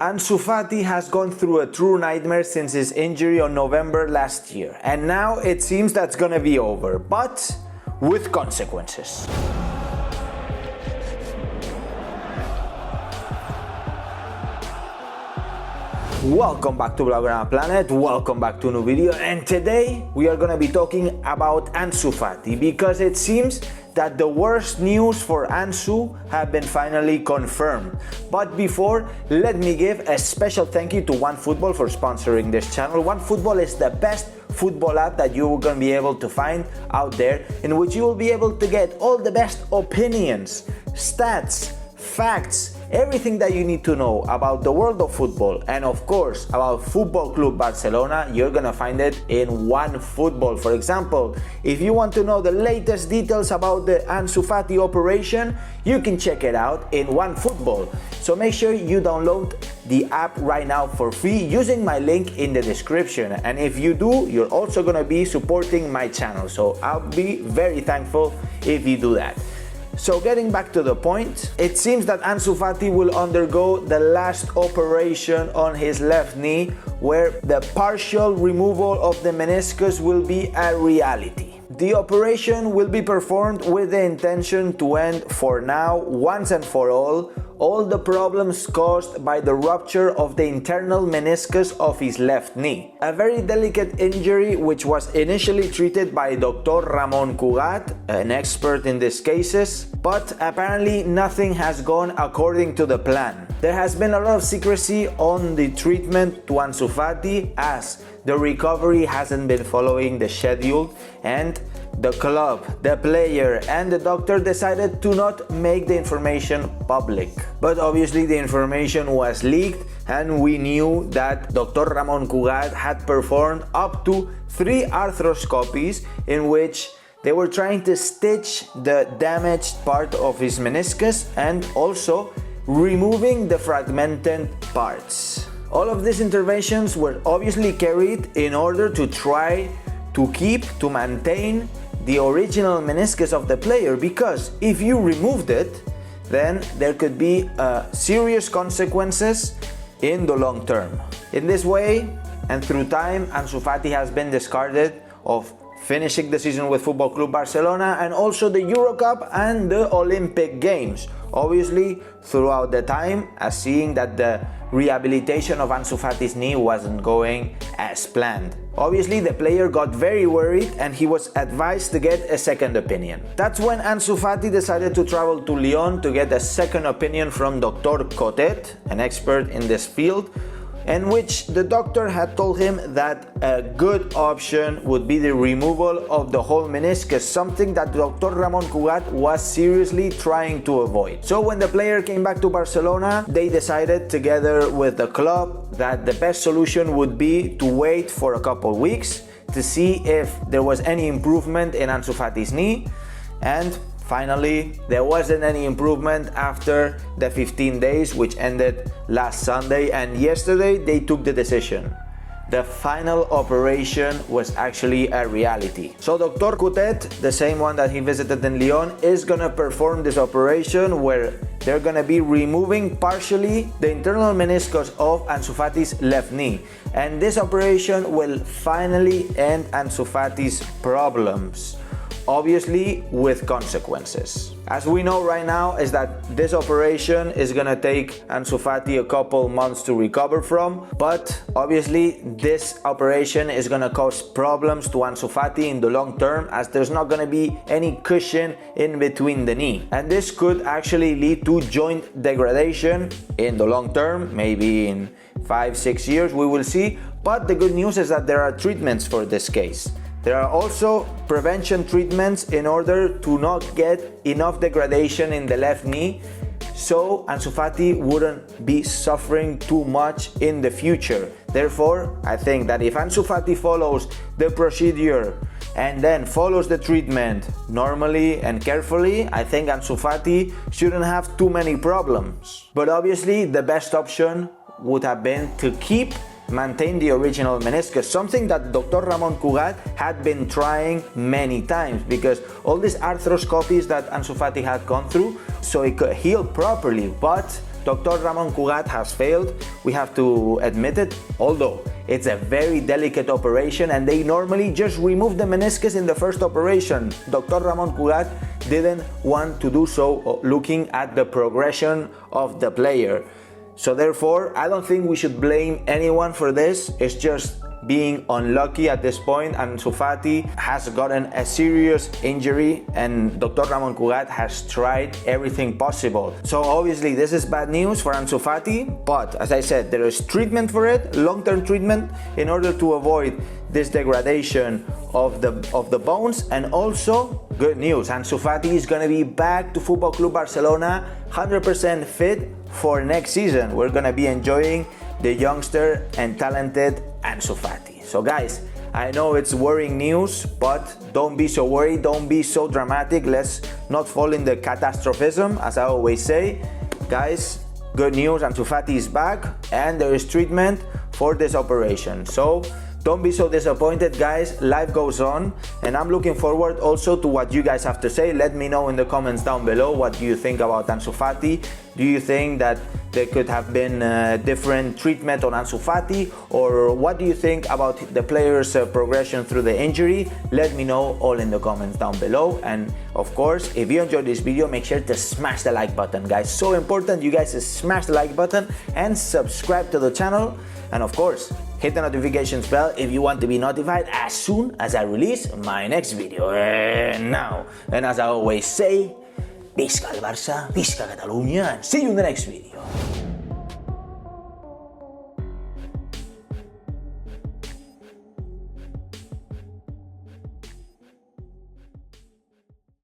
Ansu Fati has gone through a true nightmare since his injury on November last year, and now it seems that's gonna be over, but with consequences. Welcome back to Blaugrana Planet, welcome back to a new video, and today we are gonna be talking about Ansu Fati because it seems that the worst news for Ansu have been finally confirmed. But before, let me give a special thank you to OneFootball for sponsoring this channel. OneFootball is the best football app that you're gonna be able to find out there, in which you will be able to get all the best opinions, stats, facts, everything that you need to know about the world of football, and of course about Football Club Barcelona. You're gonna find it in OneFootball. For example, if you want to know the latest details about the Ansu Fati operation, you can check it out in OneFootball. So make sure you download the app right now for free using my link in the description, and if you do, you're also gonna be supporting my channel, so I'll be very thankful if you do that. So getting back to the point, it seems that Ansu Fati will undergo the last operation on his left knee, where the partial removal of the meniscus will be a reality. The operation will be performed with the intention to end, for now, once and for all the problems caused by the rupture of the internal meniscus of his left knee. A very delicate injury which was initially treated by Dr. Ramon Cugat, an expert in these cases, but apparently nothing has gone according to the plan. There has been a lot of secrecy on the treatment to Ansu Fati, as the recovery hasn't been following the schedule, and the club, the player, and the doctor decided to not make the information public. But obviously the information was leaked, and we knew that Dr. Ramon Cugat had performed up to 3 arthroscopies in which they were trying to stitch the damaged part of his meniscus and also removing the fragmented parts. All of these interventions were obviously carried in order to try to maintain the original meniscus of the player, because if you removed it, then there could be serious consequences in the long term. In this way, and through time, Ansu Fati has been discarded of finishing the season with Football Club Barcelona and also the Euro Cup and the Olympic Games. Obviously, throughout the time, as seeing that the rehabilitation of Ansu Fati's knee wasn't going as planned. Obviously, the player got very worried and he was advised to get a second opinion. That's when Ansu Fati decided to travel to Lyon to get a second opinion from Dr. Cugat, an expert in this field, in which the doctor had told him that a good option would be the removal of the whole meniscus, something that Dr. Ramon Cugat was seriously trying to avoid. So when the player came back to Barcelona, they decided together with the club that the best solution would be to wait for a couple weeks to see if there was any improvement in Ansu Fati's knee, and finally, there wasn't any improvement after the 15 days, which ended last Sunday, and yesterday they took the decision. The final operation was actually a reality. So Dr. Cugat, the same one that he visited in Lyon, is gonna perform this operation where they're gonna be removing partially the internal meniscus of Ansu Fati's left knee. And this operation will finally end Ansu Fati's problems, obviously with consequences. As we know right now is that this operation is gonna take Ansu Fati a couple months to recover from, but obviously this operation is gonna cause problems to Ansu Fati in the long term, as there's not gonna be any cushion in between the knee, and this could actually lead to joint degradation in the long term, maybe in 5-6 years, we will see. But the good news is that there are treatments for this case. There are also prevention treatments in order to not get enough degradation in the left knee, so Ansu Fati wouldn't be suffering too much in the future. Therefore, I think that if Ansu Fati follows the procedure and then follows the treatment normally and carefully, I think Ansu Fati shouldn't have too many problems. But obviously, the best option would have been to maintain the original meniscus, something that Dr. Ramon Cugat had been trying many times, because all these arthroscopies that Ansu Fati had gone through, so it could heal properly, but Dr. Ramon Cugat has failed, we have to admit it, although it's a very delicate operation and they normally just remove the meniscus in the first operation. Dr. Ramon Cugat didn't want to do so looking at the progression of the player. So therefore, I don't think we should blame anyone for this. It's just being unlucky at this point. Ansu Fati has gotten a serious injury and Dr. Ramon Cugat has tried everything possible. So obviously this is bad news for Ansu Fati, but as I said, there is treatment for it, long-term treatment, in order to avoid this degradation of the bones. And also good news, Ansu Fati is going to be back to Football Club Barcelona 100% fit for next season. We're going to be enjoying the youngster and talented Ansu Fati. So guys, I know it's worrying news, but don't be so worried, don't be so dramatic. Let's not fall in the catastrophism, as I always say. Guys, good news, Ansu Fati is back and there is treatment for this operation. So don't be so disappointed, guys. Life goes on, and I'm looking forward also to what you guys have to say. Let me know in the comments down below what do you think about Ansu Fati. Do you think that there could have been different treatment on Ansu Fati, or what do you think about the player's progression through the injury? Let me know all in the comments down below. And of course, if you enjoyed this video, make sure to smash the like button, guys. So important you guys smash the like button and subscribe to the channel. And of course, hit the notifications bell if you want to be notified as soon as I release my next video. Now, and as I always say, visca el Barça, visca Catalunya, and see you in the next video.